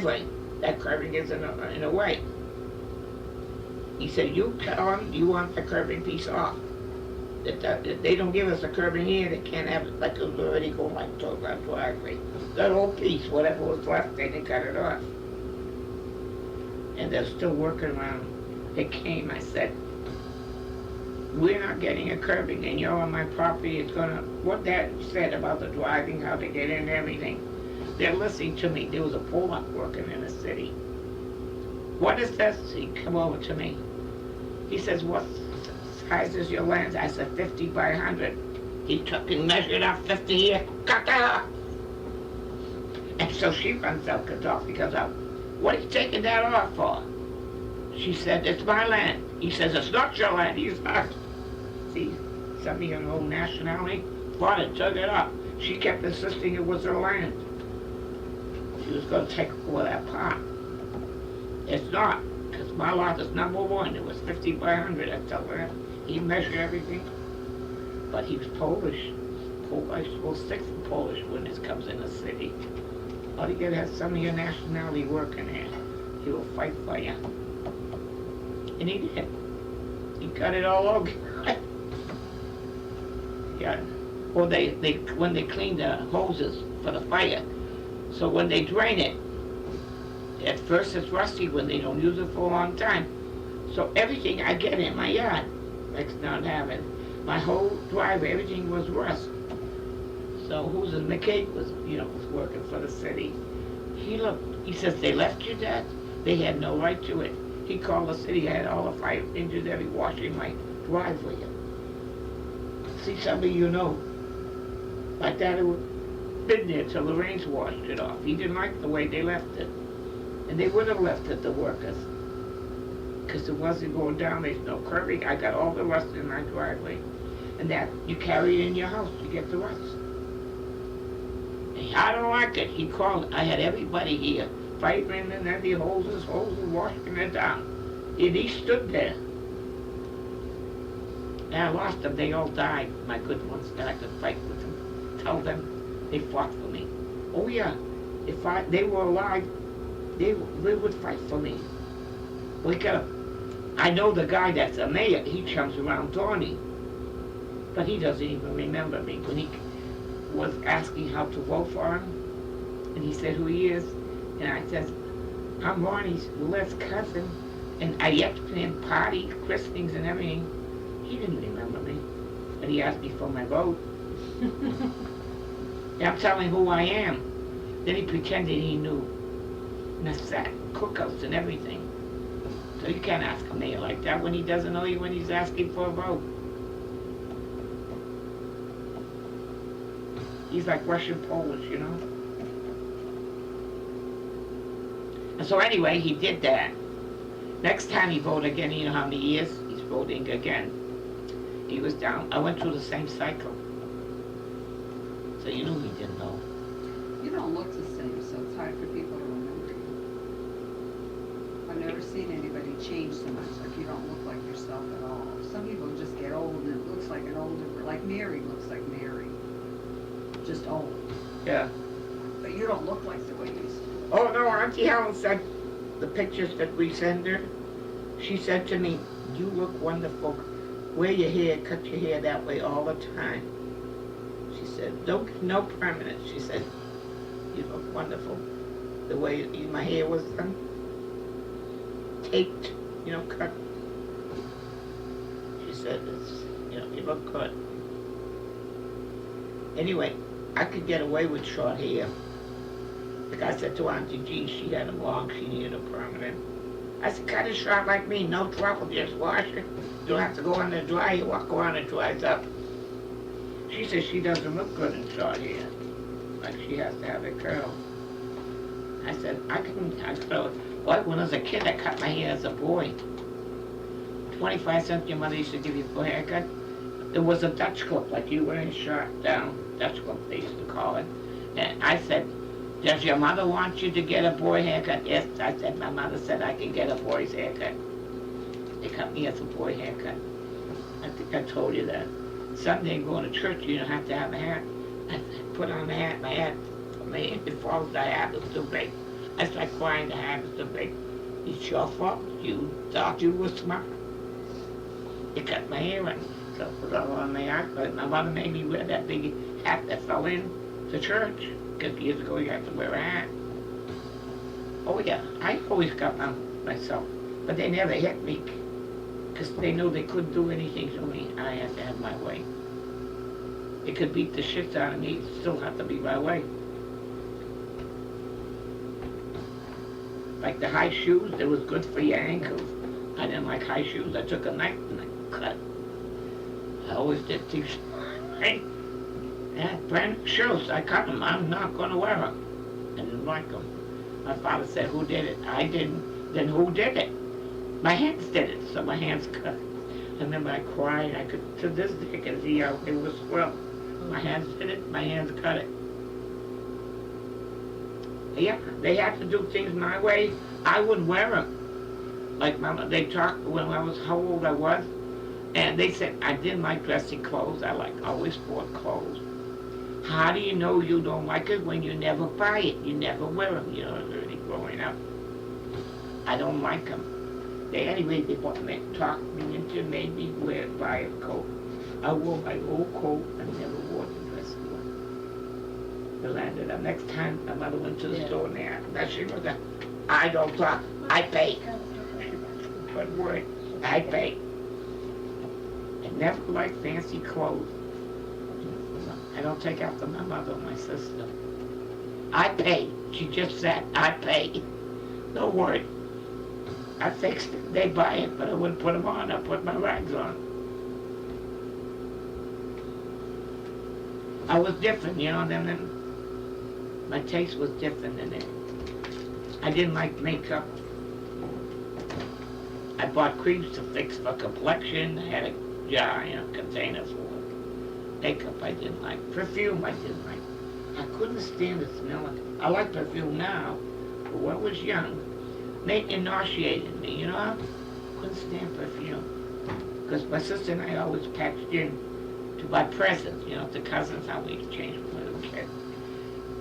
driveway. That curbing is in a way. He said, you tell them you want the curbing piece off. If they don't give us a curbing here, they can't have it, like it was already going like to that driveway. That whole piece, whatever was left, they didn't cut it off. And they're still working around. They came, I said, we're not getting a curbing and you're on my property. It's gonna, what that said about the driving, how to get in, everything. They're listening to me. There was a pull-up working in the city. What is this? He come over to me. He says, what size is your land? I said, 50 by 100. He took and measured out 50 here. Cut that off. And so she runs out, gets off. He goes out. What are you taking that off for? She said, it's my land. He says, it's not your land. He's not. See, somebody of old nationality bought it, took it up. She kept insisting it was her land. She was going to take over that part. It's not, because my lot is number 1. It was 50 by 100, I tell her. He measured everything. But he was Polish. I suppose 6 Polish when this comes in the city. All you gotta have some of your nationality working there. He will fight for you. And he did. He cut it all over. Yeah. Well, when they clean the hoses for the fire, so when they drain it, at first it's rusty when they don't use it for a long time. So everything I get in my yard, like not having, my whole driveway, everything was rust. So Who's McCabe was, was working for the city. He looked, he says, they left you that? They had no right to it. He called the city, I had all the fire engines every washing my driveway. See somebody you know, like that, it would have been there till the rains washed it off. He didn't like the way they left it. And they would have left it, the workers. Because it wasn't going down, there's no curbing. I got all the rust in my driveway. And that, you carry it in your house, you get the rust. And I don't like it. He called, I had everybody here, firemen and every hoses, washing it down. And he stood there. And I lost them, they all died. My good ones that I could fight with them. Tell them they fought for me. Oh yeah, if they were alive, they would fight for me. I know the guy that's a mayor, he comes around Tawny. But he doesn't even remember me. When he was asking how to vote for him, and he said who he is, and I said, I'm Ronnie's last cousin, and I yet to plan party, christenings and everything. He didn't remember me, but he asked me for my vote. And I'm telling who I am. Then he pretended he knew. And I sat cookouts and everything. So you can't ask a mayor like that when he doesn't know you when he's asking for a vote. He's like Russian Polish, And so anyway, he did that. Next time he voted again, you know how many years? He's voting again. He was down. I went through the same cycle. So you knew he didn't know. You don't look the same, so it's hard for people to remember you. I've never seen anybody change so much, like you don't look like yourself at all. Some people just get old and it looks like an older, like Mary looks like Mary. Just old. Yeah. But you don't look like the way you used to. Oh no, Auntie Helen said the pictures that we send her, she said to me, you look wonderful. Wear your hair, cut your hair that way all the time. She said, no permanent. She said, you look wonderful. The way my hair was done, taped, cut. She said, you look good. Anyway, I could get away with short hair. Like I said to Auntie G, she had them long, she needed a permanent. I said, cut it short like me, no trouble, just wash it. You don't have to go on the dryer, you go on, it dries up. She says she doesn't look good in short hair. Like she has to have it curled. I said, I curl it. Like when I was a kid, I cut my hair as a boy. 25 cents your mother used to give you for a haircut. There was a Dutch clip, like you wearing short down. Dutch clip, they used to call it. And I said, does your mother want you to get a boy haircut? Yes, I said, my mother said I can get a boy's haircut. They cut me as a boy haircut. I think I told you that. Sunday going to church, you don't have to have a hat. I put on the hat, my hat, it falls the hat, it was too big. I started crying to have it to be. It's your fault. You thought you were smart. You cut my hair in. So it was all on my hat. But my mother made me wear that big hat that fell in to church. Because years ago you had to wear a hat. Oh yeah, I always got myself. But they never hit me. Because they knew they couldn't do anything to me. I had to have my way. They could beat the shit out of me. It still had to be my way. Like the high shoes, they was good for your ankles. I didn't like high shoes. I took a knife and I cut. I always did things. Hey, yeah, brand new shoes. I cut them. I'm not going to wear them. I didn't like them. My father said, "Who did it?" I didn't. Then who did it? My hands did it. So my hands cut. I remember I cried. I could, to this day, I could see how it was swell. My hands did it. My hands cut it. Yeah, they had to do things my way. I wouldn't wear them. Like Mama, they talked when I was how old I was, and they said I didn't like dressing clothes. I always bought clothes. How do you know you don't like it when you never buy it? You never wear them. You know, really growing up. I don't like them. Anyway, they talked me into made me buy a coat. I wore my old coat and never wore the dress one. I landed up. Next time my mother went to the store there, that she was I don't talk. I pay. Good word. I pay. I never liked fancy clothes. I don't take after my mother or my sister. I pay. She just said, I pay. No word. I fixed it. They buy it, but I wouldn't put them on. I put my rags on. I was different, you know, then my taste was different than it. I didn't like makeup. I bought creams to fix for complexion. I had a jar, container for it. Makeup I didn't like. Perfume I didn't like. I couldn't stand the smell of it. I like perfume now, but when I was young, it nauseated me, I couldn't stand perfume. Because my sister and I always packaged in to buy presents, to cousins, how we exchanged when we were kids.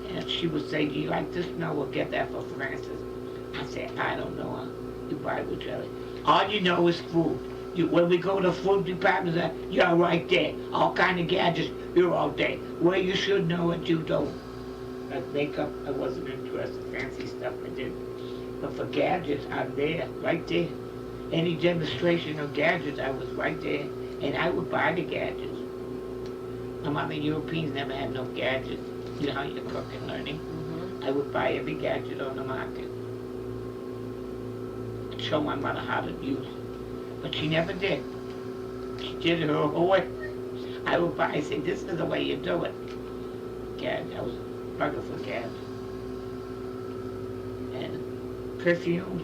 And she would say, "Do you like this? No, we'll get that for Francis." I said, "I don't know. You buy it with jelly. All you know is food. When we go to food department, you're right there. All kind of gadgets, you're all there. Where you should know it, you don't." Like makeup, I wasn't interested. Fancy stuff I did. But for gadgets, I'm there, right there. Any demonstration of gadgets, I was right there. And I would buy the gadgets. The Europeans never had no gadgets. You know how you cook and learning? Mm-hmm. I would buy every gadget on the market. And show my mother how to use it. But she never did. She did it her way. I would buy, I say, "This is the way you do it." Gadget, I was a bugger for gadgets. And perfume.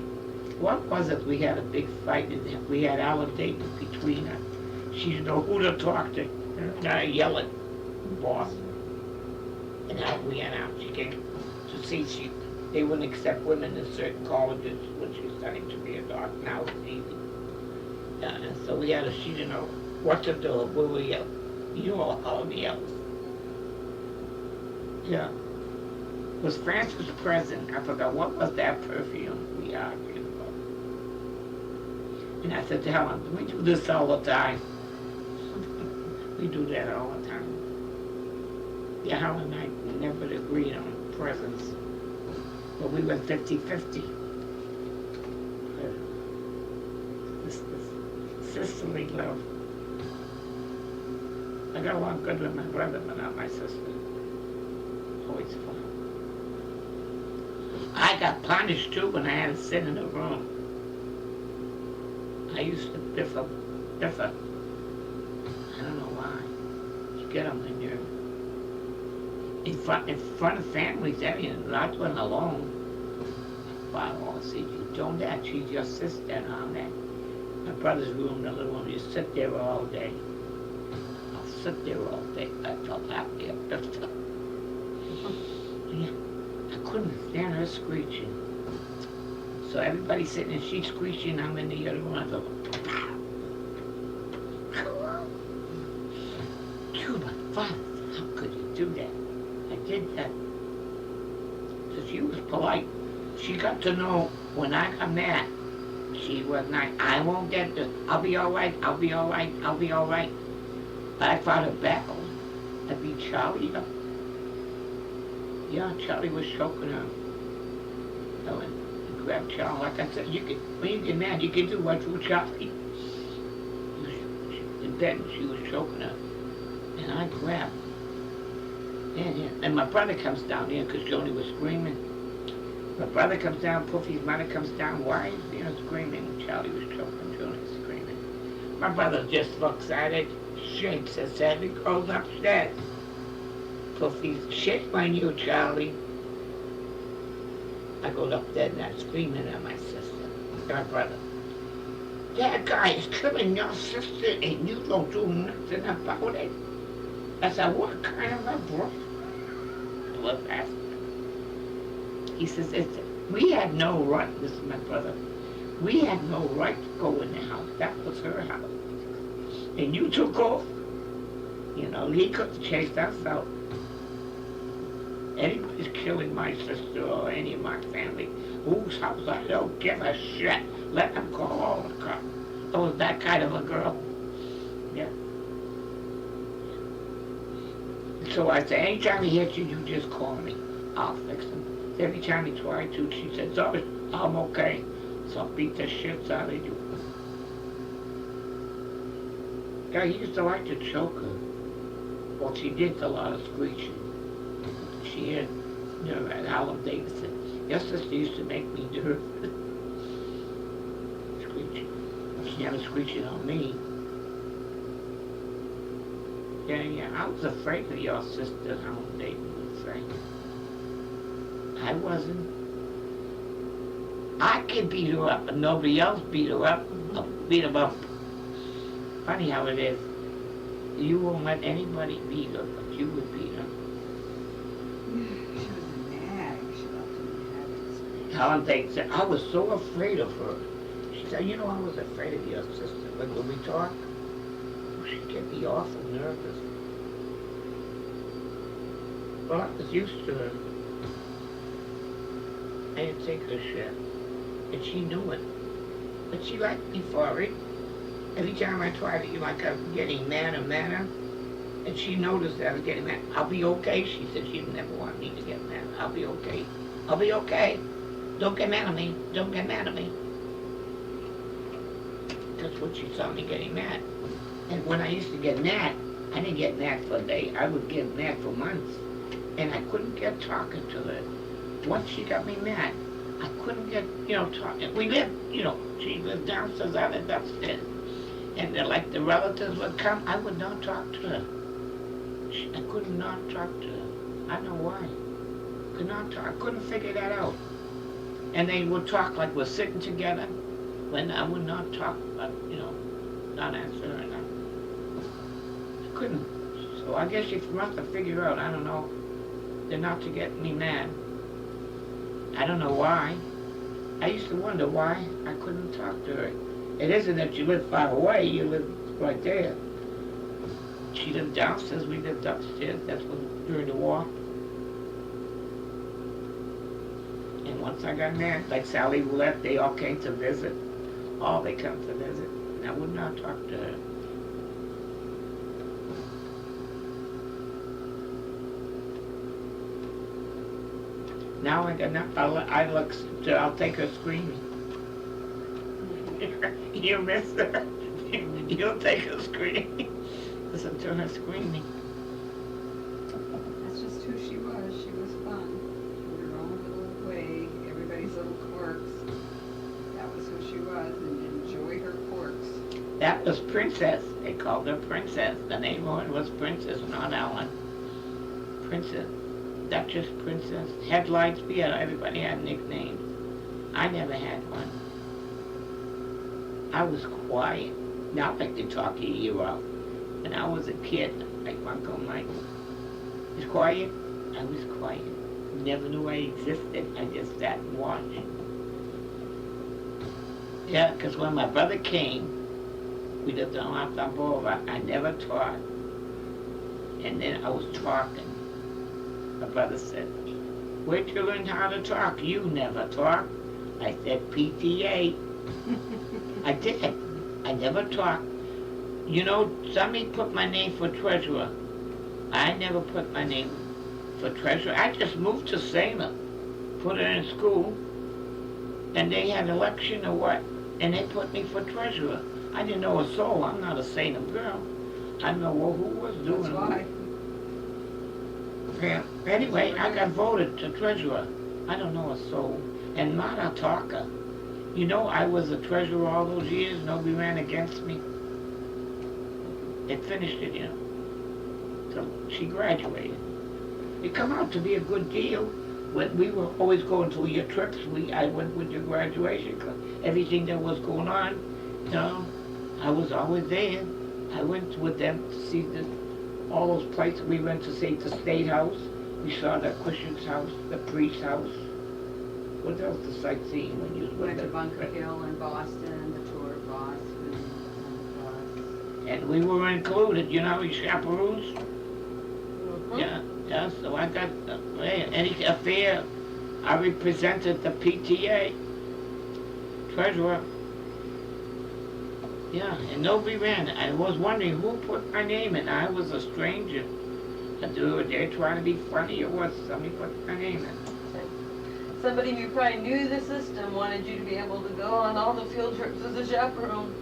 What was it? We had a big fight. We had our date between us. She didn't know who to talk to. And I yelled at the boss. And out we went out. She came to see they wouldn't accept women in certain colleges when she was studying to be a doctor. Now it's easy. And so she didn't know what to do. We were yelling. You know how we yelled. Yeah. Was Francis present? I forgot what was that perfume we argued about. And I said to Helen, "We do this all the time." We do that all the time. Yeah, Helen and I never agreed on presents. But we were 50-50. This sisterly love. I got along good with my brother, but not my sister. Always fun. I got punished too when I had to sit in a room. I used to biffa. I don't know why. You get on my nerve. In front of families, not when alone. Father always said, "You don't that, she's your sister and all that." My brother's room, the little one, you sit there all day. I'll sit there all day. I felt happy up there. Yeah, I couldn't stand her screeching. So everybody's sitting and she's screeching, I'm in the other room. I thought, "Cuba, Father, how could you do that?" I did that. So she was polite. She to know when I got mad, she was like, I won't get this. I'll be all right. I'll be all right. I'll be all right. But I fought a battle. I beat Charlie up. Yeah, Charlie was choking her. So I grabbed Charlie. Like I said, when you get mad, you can do what to Charlie. She was in bed and she was choking her. And I grabbed. And my brother comes down there because Joni was screaming. My brother comes down, Puffy's mother comes down. Why is screaming? Charlie was choking, Joni was screaming. My brother just looks at it, shakes his head, and goes upstairs. Puffy's shit on you, Charlie. I go up there and I'm screaming at my sister, my brother. That guy is killing your sister and you don't do nothing about it. I said, what kind of a brother? Look at him. He says, we had no right, this is my brother, we had no right to go in the house. That was her house. And you took off. He could have chased us out. Anybody's killing my sister or any of my family, whose house, I don't give a shit. Let them call all the cops. I was that kind of a girl. Yeah. So I say, anytime he hits you, you just call me. I'll fix him. Every time he tried to, she said, sorry, I'm okay. So I'll beat the shit out of you. Yeah, he used to like to choke her. Well, she did a lot of screeching. She had, at Alan Davidson. Your sister used to make me nervous. Screeching. She never screeching on me. Yeah, I was afraid of your sister, Alan Davidson would say. I wasn't. I could beat her up, but nobody else beat her up. I'll beat her up. Funny how it is. You won't let anybody beat her, but you would beat her. She was a nag. She loved to nag. Helen Tate said, I was so afraid of her. She said, I was afraid of your sister. But when we talk, she'd get me awful nervous. Well, I was used to her. I didn't take her shit. And she knew it. But she liked me for it. Every time I tried it, I was getting madder and madder. And she noticed that I was getting mad. I'll be okay, she said. She never wanted me to get mad. I'll be okay. I'll be okay. Don't get mad at me. Don't get mad at me. That's what she saw me getting mad. And when I used to get mad, I didn't get mad for a day. I would get mad for months. And I couldn't get talking to her. Once she got me mad, I couldn't get, talking. We lived, she lived downstairs, I lived upstairs. And the relatives would come, I would not talk to her. I could not talk to her. I don't know why. Could not talk. I couldn't figure that out. And they would talk like we're sitting together, when I would not talk, not answer her. I couldn't. So I guess you must have figured out, I don't know, they're not to get me mad. I don't know why. I used to wonder why I couldn't talk to her. It isn't that you live far away, you live right there. She lived downstairs, we lived upstairs. That's during the war. And once I got married, like Sally left, they all came to visit. All they come to visit. And I would not talk to her. Now I got enough. I'll take her screaming. You miss her. You'll take her screaming. Listen to her screaming. That's just who she was. She was fun. In her own little way, everybody's little quirks. That was who she was, and enjoy her quirks. That was Princess. They called her Princess. The name of it was Princess, not Ellen. Princess. Duchess, Princess, Headlights, everybody had nicknames. I never had one. I was quiet. Now I like to talk your ear off. When I was a kid, like Uncle Mike was quiet, I was quiet. Never knew I existed. I just sat and watched. Yeah, because when my brother came, we lived on Laptop Boulevard, I never talked. And then I was talking. My brother said, where'd you learn how to talk? You never talk. I said PTA. I did. I never talked. You know, somebody put my name for treasurer. I never put my name for treasurer. I just moved to Salem, put her in school, and they had an election or what, and they put me for treasurer. I didn't know a soul. I'm not a Salem girl. I don't know who was doing That's why. Yeah. Anyway, I got voted to treasurer. I don't know a soul. And not a talker. You know, I was a treasurer all those years. Nobody ran against me. They finished it, you know. So she graduated. It come out to be a good deal. When we were always going to your trips, I went with your graduation. Everything that was going on, you know, I was always there. I went with them to see all those places. We went to see the State House. We saw the Cushion's house, the priest's house. What else the sightseeing when you Went to Bunker Hill in Boston, the tour of Boston. And we were included, you know, we chaperones. Yeah, yeah, so I got, any affair, I represented the PTA treasurer. Yeah, and nobody ran. I was wondering who put my name in. I was a stranger. They're trying to be funny or what? Somebody put my name in. Somebody who probably knew the system wanted you to be able to go on all the field trips as a chaperone.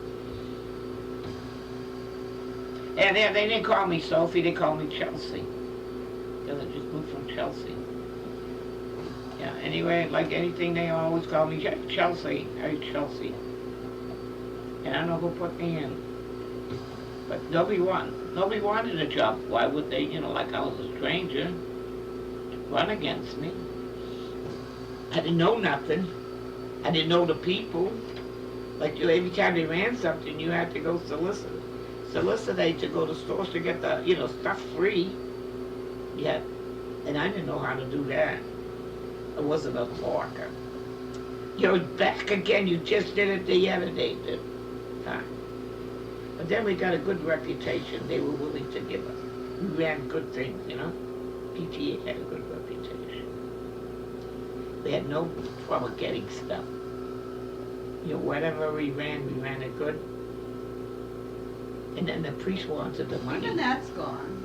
And they didn't call me Sophie, they called me Chelsea. Because I just moved from Chelsea. Yeah, anyway, like anything, they always call me Chelsea. Hey, Chelsea. And I don't know who put me in. But nobody wanted a job. Why would they, you know, like I was a stranger, run against me? I didn't know nothing. I didn't know the people. Like every time they ran something, you had to go solicitate to go to stores to get the, you know, stuff free. Yeah, and I didn't know how to do that. I wasn't a talker. You're back again. You just did it the other day. But then we got a good reputation. They were willing to give us. We ran good things, you know. PTA had a good reputation. We had no trouble getting stuff. You know, whatever we ran it good. And then the priest wanted the money. Even that's gone.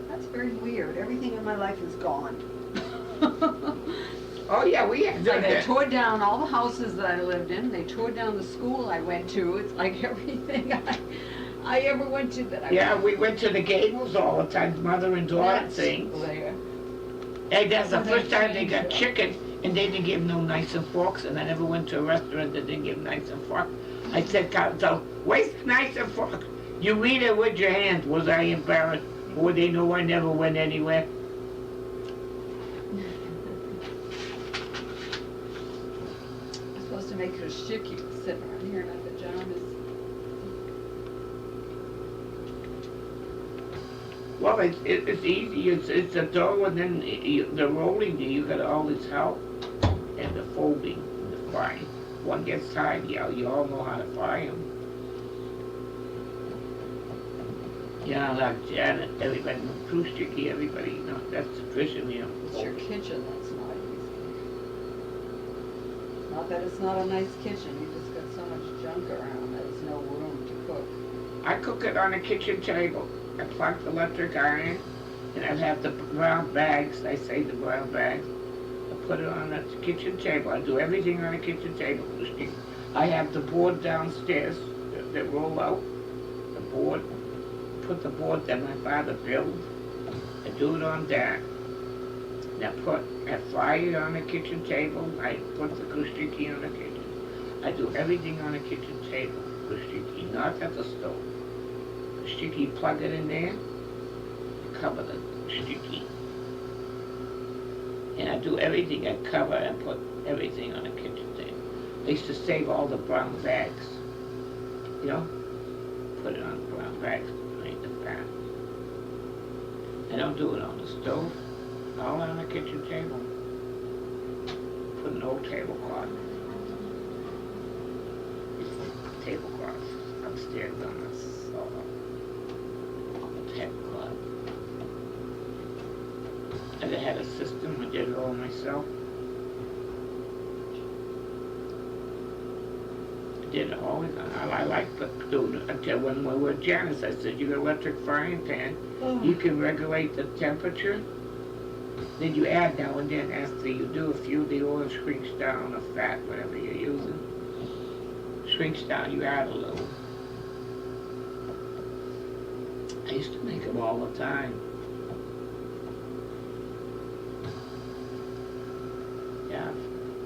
That's very weird. Everything in my life is gone. Oh yeah, we had Like they tore down all the houses that I lived in. They tore down the school I went to. It's like everything I ever went to that I we went to the Gables all the time, mother and daughter things. Hey, that's the first time they got chicken, and they didn't give no knives and forks, and I never went to a restaurant that didn't give knives and forks. I said, so where's the knives and forks? You eat it with your hands. Was I embarrassed? Or they know I never went anywhere? I'm supposed to make her shiki sit around here in my pajamas. Well, it's easy. It's the dough, and then the rolling. You got all this help, and the folding, and the frying. One gets tired. Yeah, you all know how to fry them. Yeah, like Janet, everybody, Cruise Chicky, everybody, you know, that's tradition, you know. It's your kitchen that's not easy. Not that it's not a nice kitchen, you just got so much junk around, there's no room to cook. I cook it on a kitchen table. I plug the electric iron, and I have the brown bags, I say the brown bags. I put it on the kitchen table. I do everything on a kitchen table. I have the board downstairs that roll out, the board. Put the board that my father built. I do it on that. I fry it on the kitchen table. I put the kushiki on the kitchen. I do everything on the kitchen table. Kushiki, not at the stove. Kushiki, plug it in there. Cover the kushiki. And I do everything. I cover and put everything on the kitchen table. I used to save all the brown bags. You know? Put it on the brown bags. I don't do it on the stove, all on the kitchen table. Put an old tablecloth. Tablecloth upstairs on the tablecloth. I had a system, I did it all myself. did it always. I like to do it until when we were with Janice, I said, you got electric frying pan, you can regulate the temperature. Then you add now and then after you do a few, the oil shrinks down, or fat, whatever you're using. Shrinks down, you add a little. I used to make them all the time. Yeah,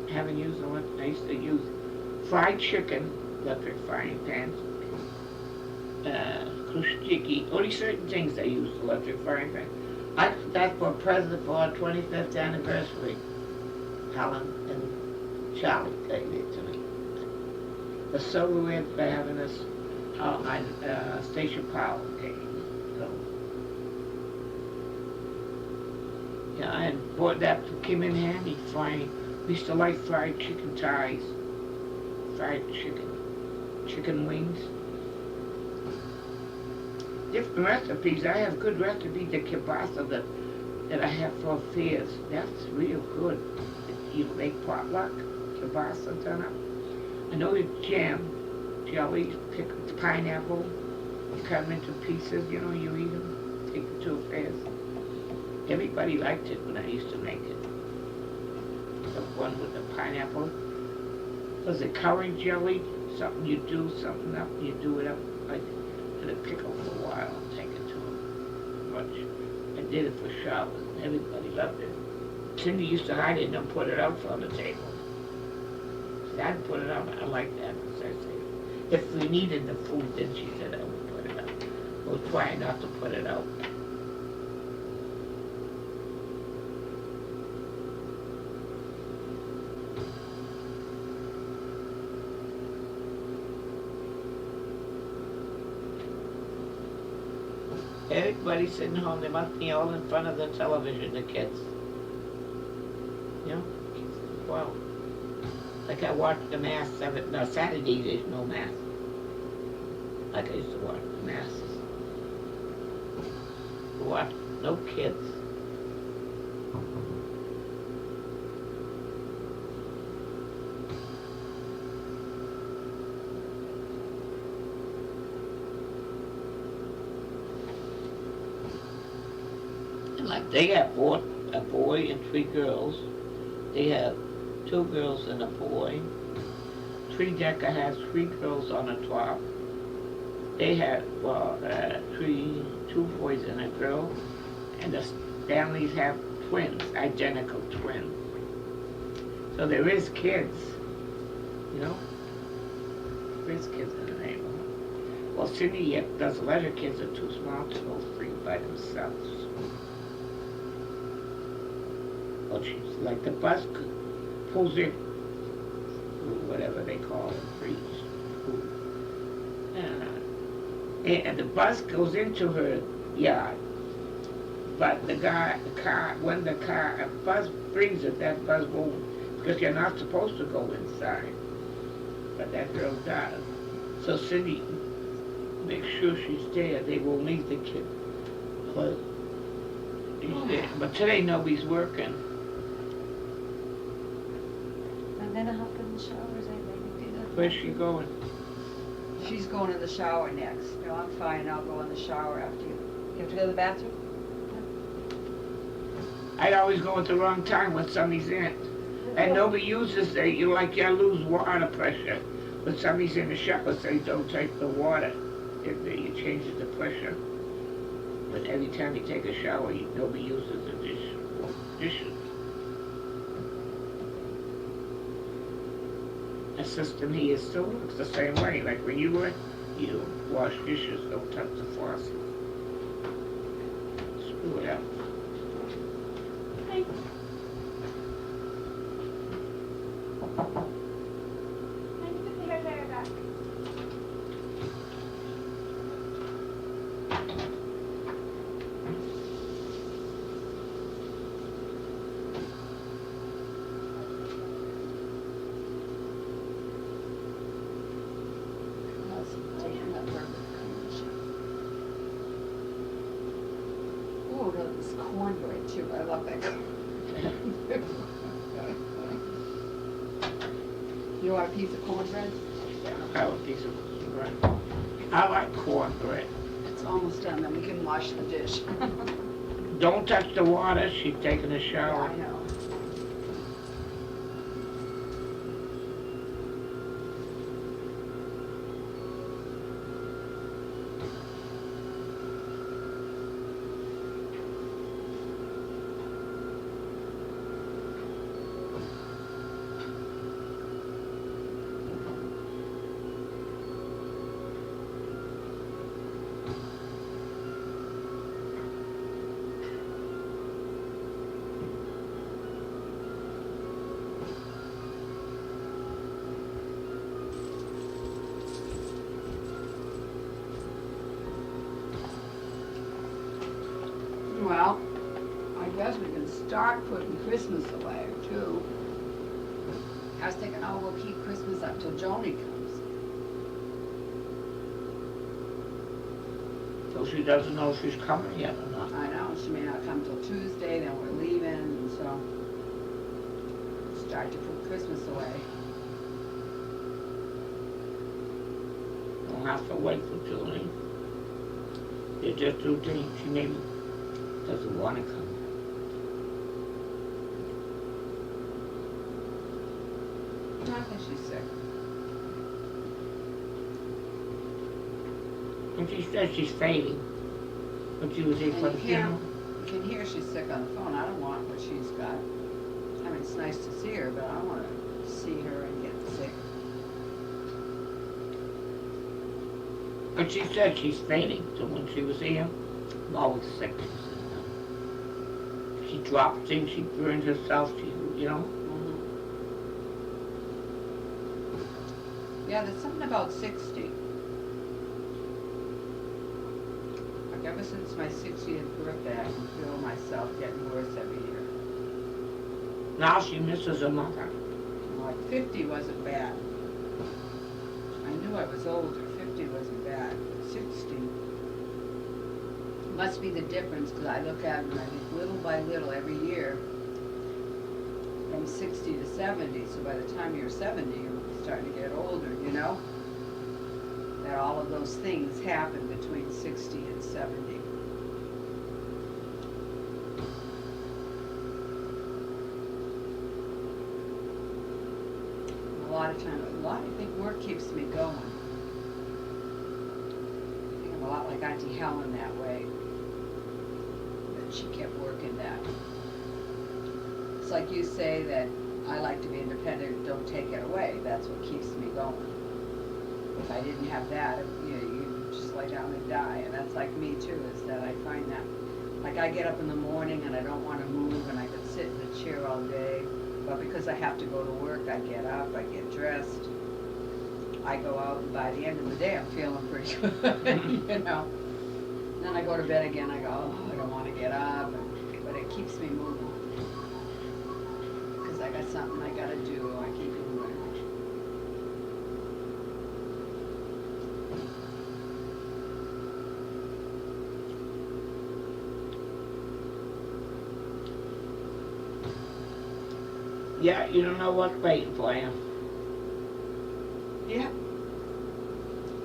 I haven't used them. I used to use fried chicken, electric frying pans, krushiki, only certain things I use electric frying pan. I got that for a present for our 25th anniversary. Helen and Charlie gave it to me. The silverware for having us station power game. So, yeah, I had bought that, came in handy frying. We used to like fried chicken thighs, fried chicken wings. Different recipes. I have good recipes. The kielbasa that I have for fairs. That's real good. You make potluck kielbasa done up. I know the jam, jelly, pick the pineapple, you cut them into pieces. You know, you eat them. Take them to a fair. Everybody liked it when I used to make it. The one with the pineapple. Was it curry jelly? Something you do, something up, you do it up like. Let it pickle for a while and take it to them. Much. I did it for Charlotte. Everybody loved it. Cindy used to hide it and then put it out on the table. See, I'd put it out. I like that. As I say, if we needed the food, then she said I would put it out. We'll try not to put it out. Everybody's sitting home, they must be all in front of the television, the kids. You know? Well, like I watched the Mass, Saturday there's no Mass. Like I used to watch the Masses. Watch, no kids. Like they have a boy and 3 girls. They have 2 girls and a boy. Tree Decker has 3 girls on the top. They have 2 boys and a girl. And the families have twins, identical twins. So there is kids, you know? There is kids in the neighborhood. Well, Cindy doesn't let her kids are too small to go free by themselves. Well, she's like the bus pulls in, whatever they call it, free food. And the bus goes into her yard. But the car, when the bus brings it, that bus won't, because you're not supposed to go inside. But that girl does. So Cindy makes sure she's there. They won't leave the kid. But he's there. But today nobody's working. I'm gonna hop in the showers, I maybe do that. Where's she going? She's going in the shower next. No, I'm fine, I'll go in the shower after you. You have to go to the bathroom? I'd always go at the wrong time when somebody's in it. And nobody uses it. You lose water pressure. When somebody's in the shower, say don't take the water. You change the pressure. But every time you take a shower, nobody uses the dishes. The system here still works the same way. Like when you wash dishes, don't touch the faucet. Screw it up. Oh, no, this cornbread too, I love that cornbread. You want a piece of cornbread? Yeah, that would be some bread. I like cornbread. It's almost done, then we can wash the dish. Don't touch the water, she's taking a Yeah, shower. I know. Well, I guess we can start putting Christmas away too. I was thinking, oh, we'll keep Christmas up till Joni comes. So she doesn't know she's coming yet or not. I know, she may not come till Tuesday, then we're leaving, and so start to put Christmas away. Don't have to wait for Julie. You just do things, she maybe doesn't want to come. I think she's sick. And she said she's fading, but she was here for And the you can't, funeral. you can hear she's sick on the phone. I don't want what she's got. I mean, it's nice to see her, but I don't want to see her and get sick. But she said she's fading, so when she was here, I'm always sick. She dropped things, she burned herself, you know. Yeah, there's something about 60. Like ever since my 60th birthday, I can feel myself getting worse every year. Now she misses her mother. Like 50 wasn't bad. I knew I was older. 50 wasn't bad. But 60 must be the difference, because I look at it and I think little by little every year from 60 to 70. So by the time you're 70, you're starting to get older, you know? That all of those things happen between 60 and 70. I think work keeps me going. I think I'm a lot like Auntie Helen that way. That she kept working that. It's like you say that I like to be independent, don't take it away. That's what keeps me going. If I didn't have that, you know, you just lay down and die. And that's like me too, is that I find that, like I get up in the morning and I don't want to move and I could sit in a chair all day. But because I have to go to work, I get up, I get dressed, I go out, and by the end of the day, I'm feeling pretty good, you know. And then I go to bed again, I go, oh, I don't want to get up, but it keeps me moving. Because I got something I got to do, I keep moving. Yeah, you don't know what's waiting for you. Yeah.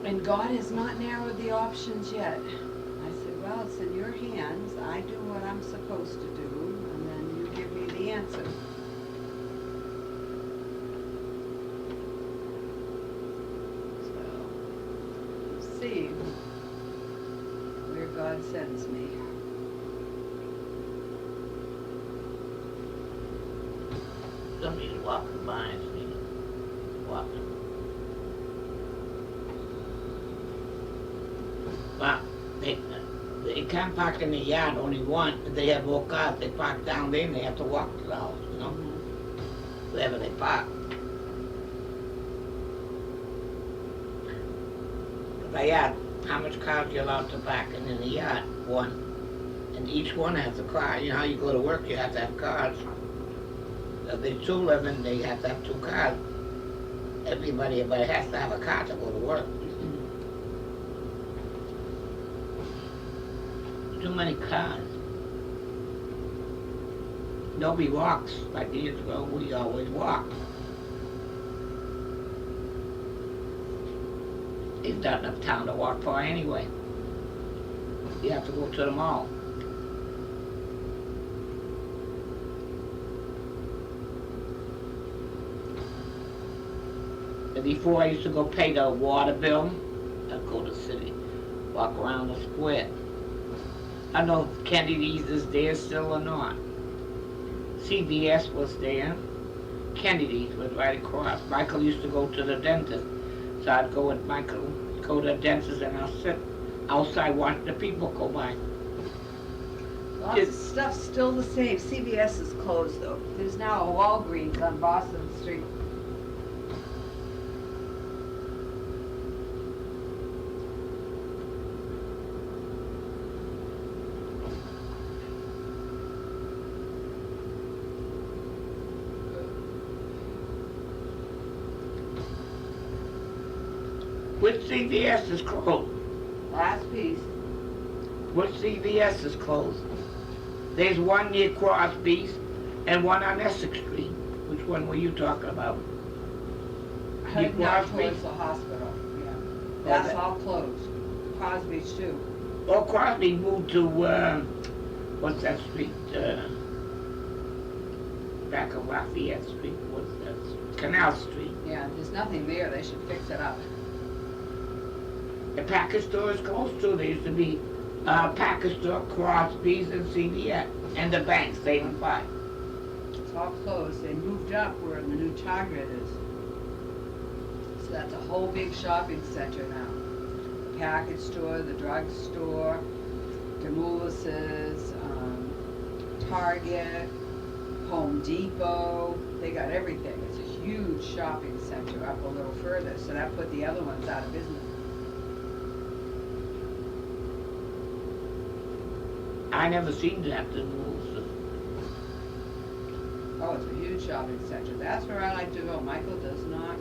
And God has not narrowed the options yet. I said, well, it's in your hands. I do what I'm supposed to do, and then you give me the answer. So, we'll see where God sends me. Somebody's walking by and see walking. But they can't park in the yard, only one. If they have more cars, they park down there and they have to walk to the house, you know, wherever they park. If I asked how much cars you're allowed to park in the yard, one. And each one has a car. You know how you go to work, you have to have cars. If there's two living, they have to have two cars. Everybody has to have a car to go to work. Too many cars. Nobody walks like years ago. We always walk. It's not enough town to walk far anyway. You have to go to the mall. And before I used to go pay the water bill, I'd go to the city, walk around the square. I don't know if Kennedy's is there still or not. CVS was there. Kennedy's was right across. Michael used to go to the dentist. So I'd go with Michael, go to the dentist, and I'll sit outside watching the people go by. Lots of stuff's still the same. CVS is closed though. There's now a Walgreens on Boston Street. Which CVS is closed? Last piece. Which CVS is closed? There's one near Crosby's and one on Essex Street. Which one were you talking about? Heading Near out Crosby? towards the hospital, yeah. That's all closed. Crosby's too. Oh, Crosby moved to, what's that street? Back of Lafayette Street. What's that? Canal Street. Yeah, there's nothing there. They should fix it up. The package store is closed too. There used to be a package store, Crosby's and CVS, and the bank, Save and Buy. It's all closed. They moved up where the new Target is. So that's a whole big shopping center now. The package store, the drug store, Demulis's, Target, Home Depot. They got everything. It's a huge shopping center up a little further. So that put the other ones out of business. I never seen that in Wilson. Oh, it's a huge shopping center. That's where I like to go. Michael does not.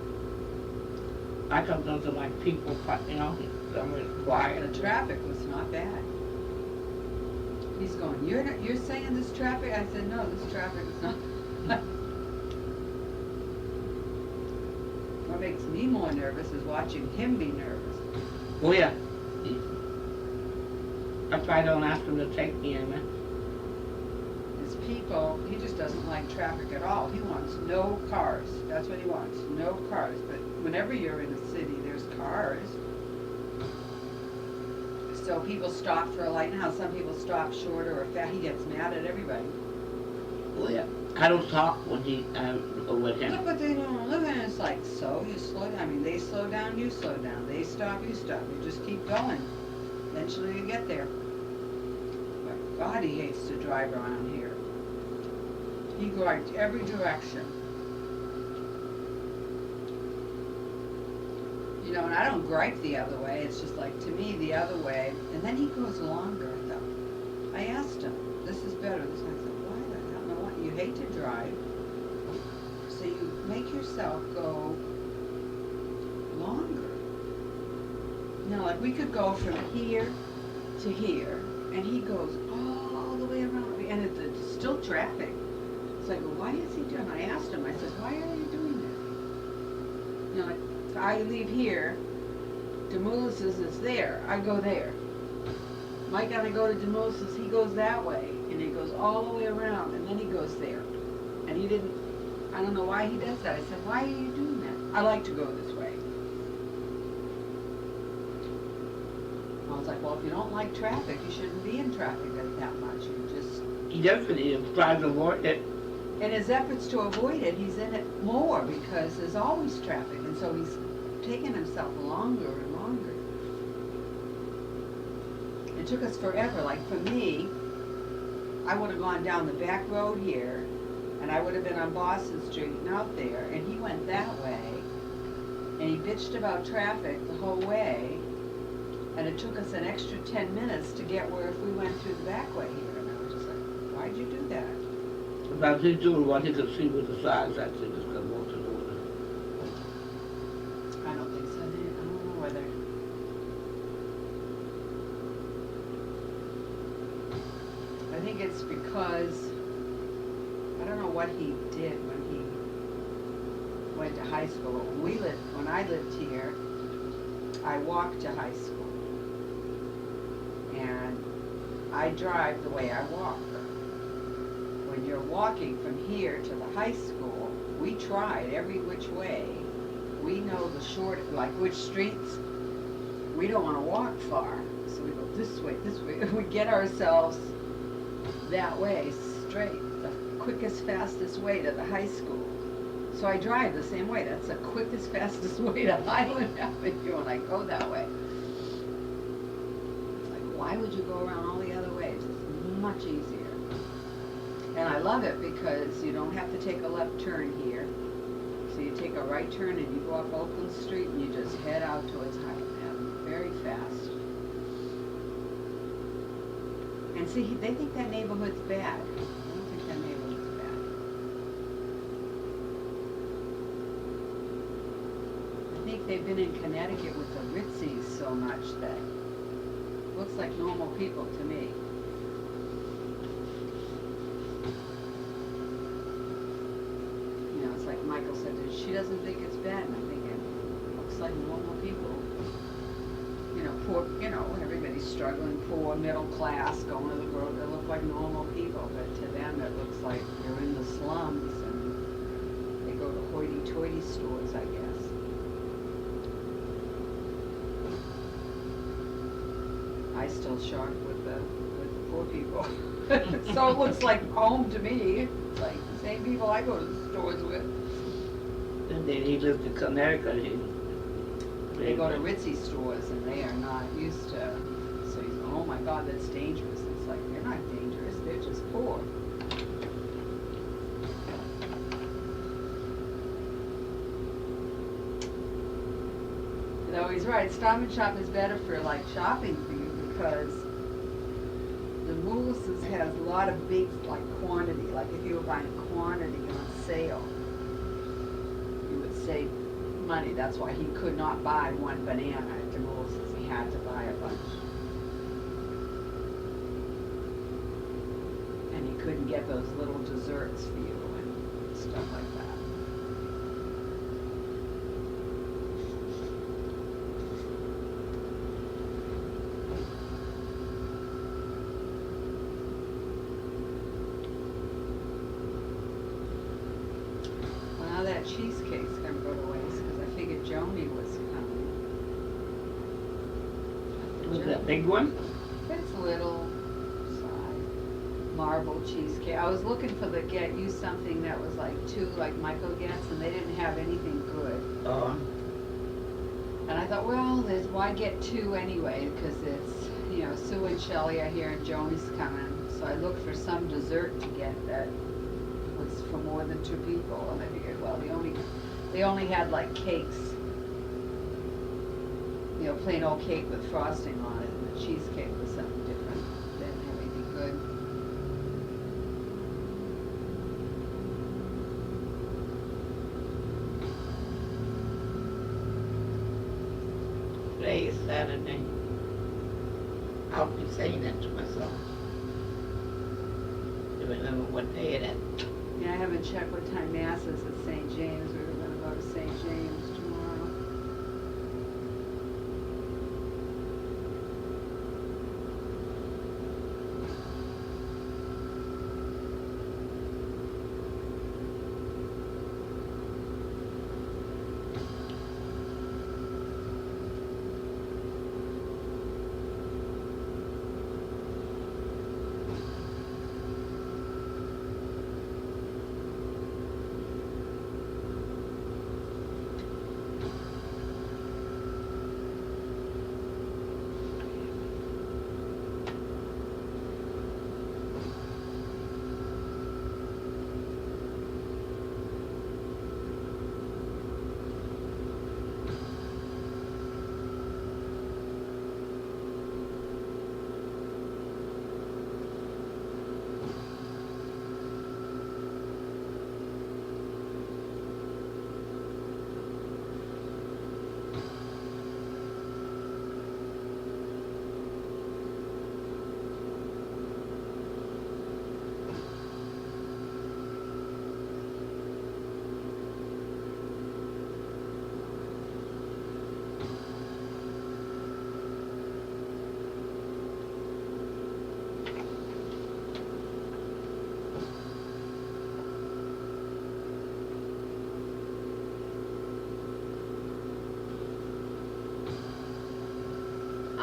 I thought those are like people, you know, somewhere quiet. The traffic was not bad. He's going, you're saying this traffic? I said, no, this traffic is not. What makes me more nervous is watching him be nervous. Oh yeah. That's why I don't ask him to take me anywhere. His people, he just doesn't like traffic at all. He wants no cars. That's what he wants, no cars. But whenever you're in a city, there's cars. So people stop for a light. Now some people stop short or he gets mad at everybody. Oh yeah. I don't talk with Look him. what they don't look at it. It's like, so you slow down. I mean, they slow down, you slow down. They stop, you stop. You just keep going. Eventually you get there. But God, he hates to drive around here. He drives every direction. You know, and I don't gripe the other way. It's just like, to me, the other way. And then he goes longer, though. I asked him, this is better. This I said, why the hell? No, what? You hate to drive. So you make yourself go longer. You know, like we could go from here to here, and he goes all the way around, and it's still traffic. So I go, why is he doing? I asked him. I said, why are you doing that? You know, like if I leave here, Demulis's is there. I go there. Mike and I go to Demulis's. He goes that way, and he goes all the way around, and then he goes there. And he didn't. I don't know why he does that. I said, why are you doing that? I like to go this way. I was like, well, if you don't like traffic, you shouldn't be in traffic that much. You just. He definitely tries to avoid it. In his efforts to avoid it, he's in it more because there's always traffic, and so he's taking himself longer and longer. It took us forever. Like for me, I would have gone down the back road here, and I would have been on Boston Street and out there, and he went that way, and he bitched about traffic the whole way, and it took us an extra 10 minutes to get where if we went through the back way here, and I was just like, why'd you do that? But he's doing what he could see with the size, I think it's got more to do with it. I don't think so. I don't know whether. I think it's because I don't know what he did when he went to high school. When I lived here, I walk to high school. And I drive the way I walk. When you're walking from here to the high school, we tried every which way. We know the short, like which streets. We don't want to walk far, so we go this way, this way. We get ourselves that way, straight, the quickest, fastest way to the high school. So I drive the same way. That's the quickest, fastest way to Highland Avenue, and I go that way. It's like, why would you go around all the other ways? It's much easier. And I love it because you don't have to take a left turn here. So you take a right turn and you go up Oakland Street and you just head out towards Highland Avenue very fast. And see, they think that neighborhood's bad. I don't think that neighborhood's bad. I think they've been in Connecticut with the Ritzies so much that it looks like normal people to me. Michael said that she doesn't think it's bad, and I'm thinking, it looks like normal people. You know, poor, you know, everybody's struggling, poor, middle class, going to the road, they look like normal people, but to them it looks like they're in the slums, and they go to hoity-toity stores, I guess. I still shop with the poor people. So it looks like home to me. It's like the same people I go to the stores with. And then he lived in Connecticut. They go to Ritzy stores and they are not used to, so he's going, oh my God, that's dangerous. It's like, they're not dangerous, they're just poor. No, he's right. Stop and Shop is better for like shopping for you because the Moolis's has a lot of big like quantity. Like if you were buying quantity on sale, you would save money. That's why he could not buy one banana at the Moolis's. He had to buy a bunch. And he couldn't get those little desserts for you and stuff like that. That cheesecake's gonna go to waste because I figured Joni was coming. Was that big one? It's little side marble cheesecake. I was looking for get you something that was like two, like Michael gets, and they didn't have anything good. And I thought, well, why get two anyway? Because it's, you know, Sue and Shelley are here and Joni's coming. So I looked for some dessert to get that was for more than two people, and I figured, well, they only had like cakes, you know, plain old cake with frosting on it, and the cheesecake was something different. They didn't have anything good. Today is Saturday. I'll be saying that to myself. To remember what day it is. Yeah, I haven't checked what time Mass is at St. James. We were going to go to St. James tomorrow.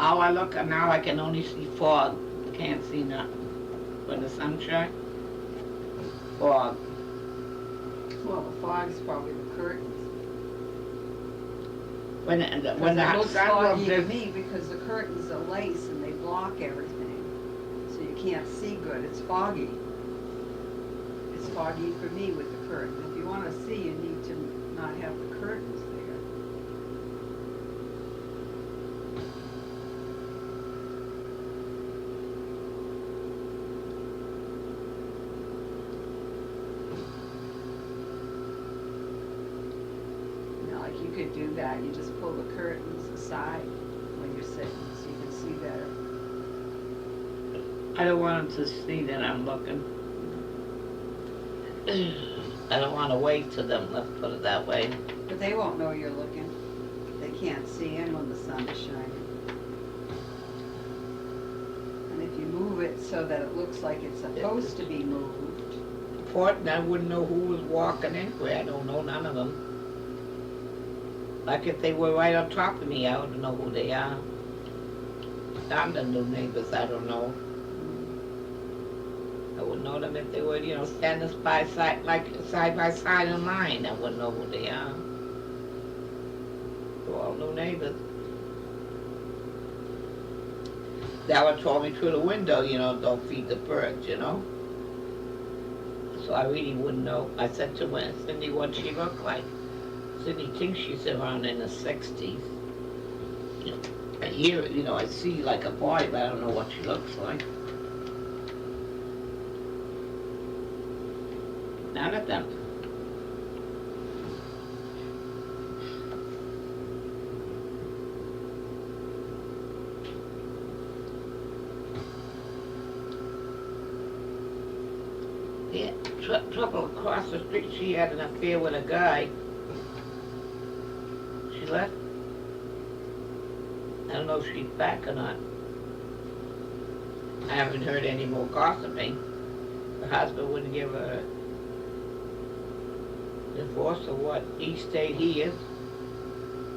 All I look at now, I can only see fog. Can't see nothing. When the sun shines, fog. Well, the fog's probably the curtains. When the It looks sun foggy goes to me because the curtains are lace and they block everything. So you can't see good, it's foggy. It's foggy for me with the curtain. If you wanna see, you need to not have the curtains there. You know, like you could do that, you just pull the curtains aside when you're sitting so you can see better. I don't want them to see that I'm looking. I don't want to wait till them, let's put it that way. But they won't know you're looking. They can't see in when the sun is shining. And if you move it so that it looks like it's supposed to be moved, Important, I wouldn't know who was walking anywhere. I don't know none of them. Like if they were right on top of me, I wouldn't know who they are. I'm the new neighbors, I don't know. I wouldn't know them if they were, standing by side, like side by side in line. I wouldn't know who they are. They're all new neighbors. That one told me through the window, don't feed the birds, So I really wouldn't know. I said to Cindy what she looked like. Cindy thinks she's around in the 60s. I hear, I see like a boy, but I don't know what she looks like. None of them. Yeah, trouble across the street, she had an affair with a guy. She left. I don't know if she's back or not. I haven't heard any more gossiping. Her husband wouldn't give her a divorce or what. He stayed here.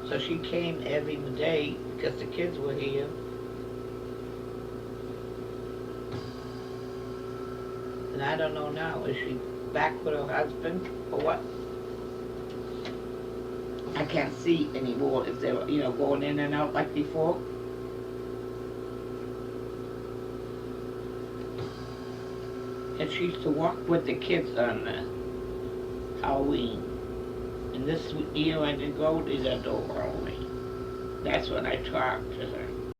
So she came every day because the kids were here. And I don't know now, is she back with her husband or what? I can't see anymore if they're, going in and out like before. And she used to walk with the kids on Halloween. And this year I didn't go to that Halloween. That's when I talked to her.